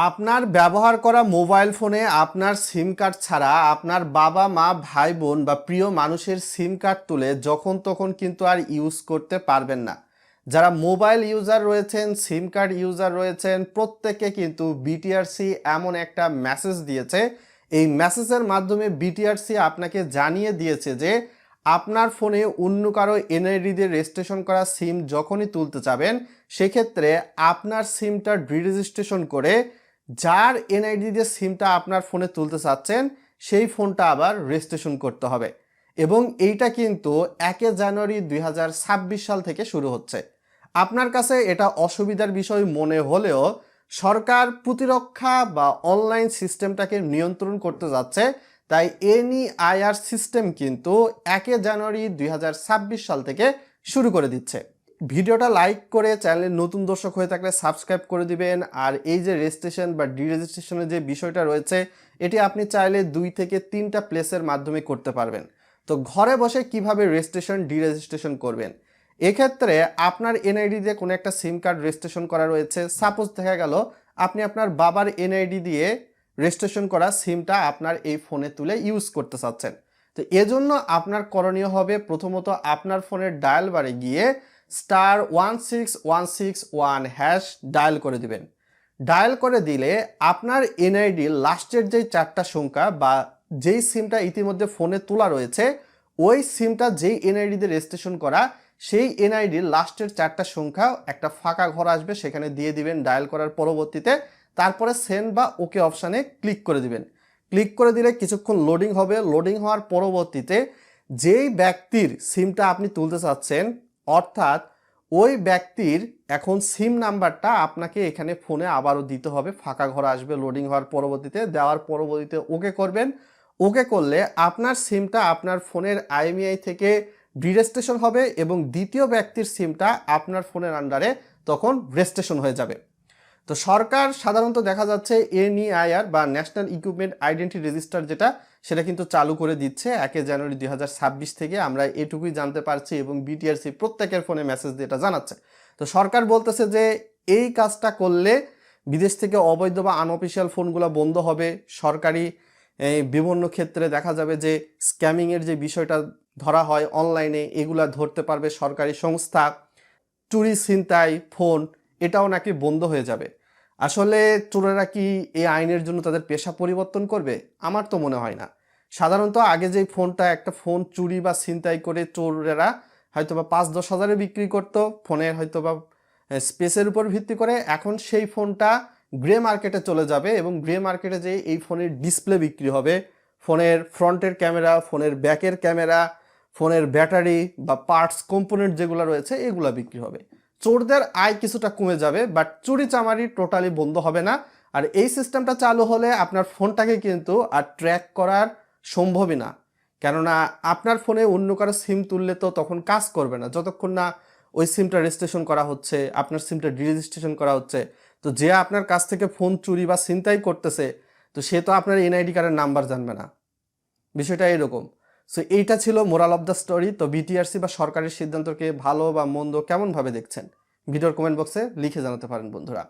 আপনার ব্যবহার করা মোবাইল ফোনে আপনার সিম কার্ড ছাড়া আপনার বাবা মা ভাই বোন বা প্রিয় মানুষের সিম কার্ড তুলে যখন তখন কিন্তু আর ইউজ করতে পারবেন না। যারা মোবাইল ইউজার রয়েছেন, সিম কার্ড ইউজার রয়েছেন, প্রত্যেকে কিন্তু বিটিআরসি এমন একটা মেসেজ দিয়েছে। এই মেসেজের মাধ্যমে বিটিআরসি আপনাকে জানিয়ে দিয়েছে যে আপনার ফোনে অন্য কারো এনআইডি দিয়ে রেজিস্ট্রেশন করা সিম যখনই তুলতে যাবেন, সেক্ষেত্রে আপনার সিমটা ডিরেজিস্ট্রেশন করে যার এনআইডি দিয়ে সিমটা আপনার ফোনে তুলতে চাচ্ছেন সেই ফোনটা আবার রেজিস্ট্রেশন করতে হবে। এবং এইটা কিন্তু 1 জানুয়ারি 2026 সাল থেকে শুরু হচ্ছে। আপনার কাছে এটা অসুবিধার বিষয় মনে হলেও সরকার প্রতিরক্ষা বা অনলাইন সিস্টেমটাকে নিয়ন্ত্রণ করতে যাচ্ছে, তাই এনইআইআর সিস্টেম কিন্তু 1 জানুয়ারি 2026 সাল থেকে শুরু করে দিচ্ছে। ভিডিওটা লাইক করে চ্যানেলের নতুন দর্শক হয়ে থাকলে সাবস্ক্রাইব করে দিবেন। আর এই যে রেজিস্ট্রেশন বা ডিরেজিস্ট্রেশনের যে বিষয়টা রয়েছে, এটি আপনি চাইলে 2 থেকে 3টা প্লেসের মাধ্যমে করতে পারবেন। তো ঘরে বসে কিভাবে রেজিস্ট্রেশন ডিরেজিস্ট্রেশন করবেন, এক্ষেত্রে আপনার এনআইডি দিয়ে কোনো একটা সিম কার্ড রেজিস্ট্রেশন করা রয়েছে। সাপোজ দেখা গেল আপনি আপনার বাবার এনআইডি দিয়ে রেজিস্ট্রেশন করা সিমটা আপনার এই ফোনে তুলে ইউজ করতে চাচ্ছেন। তো এজন্য আপনার করণীয় হবে প্রথমত আপনার ফোনের ডায়াল বারে গিয়ে *16161# ডায়াল করে দিবেন। ডায়াল করে দিলে আপনার এনআইডি লাস্টের যেই 4টা সংখ্যা বা যেই সিমটা ইতিমধ্যে ফোনে তোলা রয়েছে, ওই সিমটা যেই এনআইডি দিয়ে রেজিস্ট্রেশন করা, সেই এনআইডির লাস্টের 4টা সংখ্যা একটা ফাঁকা ঘর আসবে, সেখানে দিয়ে দিবেন ডায়াল করার পরবর্তীতে। তারপরে সেন্ড বা ওকে অপশানে ক্লিক করে দিবেন। ক্লিক করে দিলে কিছুক্ষণ লোডিং হবে। লোডিং হওয়ার পরবর্তীতে যেই ব্যক্তির সিমটা আপনি তুলতে চাচ্ছেন, অর্থাৎ ওই ব্যক্তির এখন সিম নাম্বারটা আপনাকে এখানে ফোনে আবারও দিতে হবে। ফাঁকা ঘর আসবে লোডিং হওয়ার পরবর্তীতে, দেওয়ার পরবর্তীতে ওকে করবেন। ওকে করলে আপনার সিমটা আপনার ফোনের আইএমইআই থেকে ডিরেজিস্ট্রেশন হবে এবং দ্বিতীয় ব্যক্তির সিমটা আপনার ফোনের আন্ডারে তখন রেজিস্ট্রেশন হয়ে যাবে। তো সরকার সাধারণত দেখা যাচ্ছে এনইআইআর বা ন্যাশনাল ইকুইপমেন্ট আইডেন্টি রেজিস্টার যেটা, সেটা কিন্তু চালু করে দিচ্ছে 1 জানুয়ারি 2026 থেকে। আমরা এটুকুই জানতে পারছি এবং বিটিআরসি প্রত্যেকের ফোনে মেসেজ দিয়ে এটা জানাচ্ছে। তো সরকার বলতেছে যে এই কাজটা করলে বিদেশ থেকে অবৈধ বা আনঅফিসিয়াল ফোনগুলো বন্ধ হবে। সরকারি বিভিন্ন ক্ষেত্রে দেখা যাবে যে স্ক্যামিংয়ের যে বিষয়টা ধরা হয় অনলাইনে, এগুলা ধরতে পারবে সরকারি সংস্থা। চুরি ছিনতাই ফোন, এটাও নাকি বন্ধ হয়ে যাবে। আসলে চোরেরা কি এই আইনের জন্য তাদের পেশা পরিবর্তন করবে? আমার তো মনে হয় না। সাধারণত আগে যেই ফোনটা, একটা ফোন চুরি বা ছিনতাই করে চোরেরা হয়তোবা 5-10 হাজারে বিক্রি করতো ফোনের হয়তোবা স্পেসের উপর ভিত্তি করে, এখন সেই ফোনটা গ্রে মার্কেটে চলে যাবে এবং গ্রে মার্কেটে যেয়ে এই ফোনের ডিসপ্লে বিক্রি হবে, ফোনের ফ্রন্টের ক্যামেরা, ফোনের ব্যাকের ক্যামেরা, ফোনের ব্যাটারি বা পার্টস কম্পোনেন্ট যেগুলো রয়েছে এগুলো বিক্রি হবে। চোরদের আয় কিছুটা কমে যাবে, বাট চুরি চামারি টোটালি বন্ধ হবে না। আর এই সিস্টেমটা চালু হলে আপনার ফোনটাকে কিন্তু আর ট্র্যাক করার সম্ভবই না। কেননা আপনার ফোনে অন্য কারো সিম তুললে তো তখন কাজ করবে না যতক্ষণ না ওই সিমটা রেজিস্ট্রেশন করা হচ্ছে, আপনার সিমটা ডিরেজিস্ট্রেশন করা হচ্ছে। তো যে আপনার কাছ থেকে ফোন চুরি বা ছিনতাই করতেছে, তো সে তো আপনার এনআইডি কার্ডের নাম্বার জানবে না। বিষয়টা এরকম। সো এইটা ছিল মোরাল অফ দ্য স্টোরি। তো বিটিআরসি বা সরকারের সিদ্ধান্তকে ভালো বা মন্দ কেমনভাবে দেখছেন, ভিডিওর কমেন্ট বক্সে লিখে জানাতে পারেন বন্ধুরা।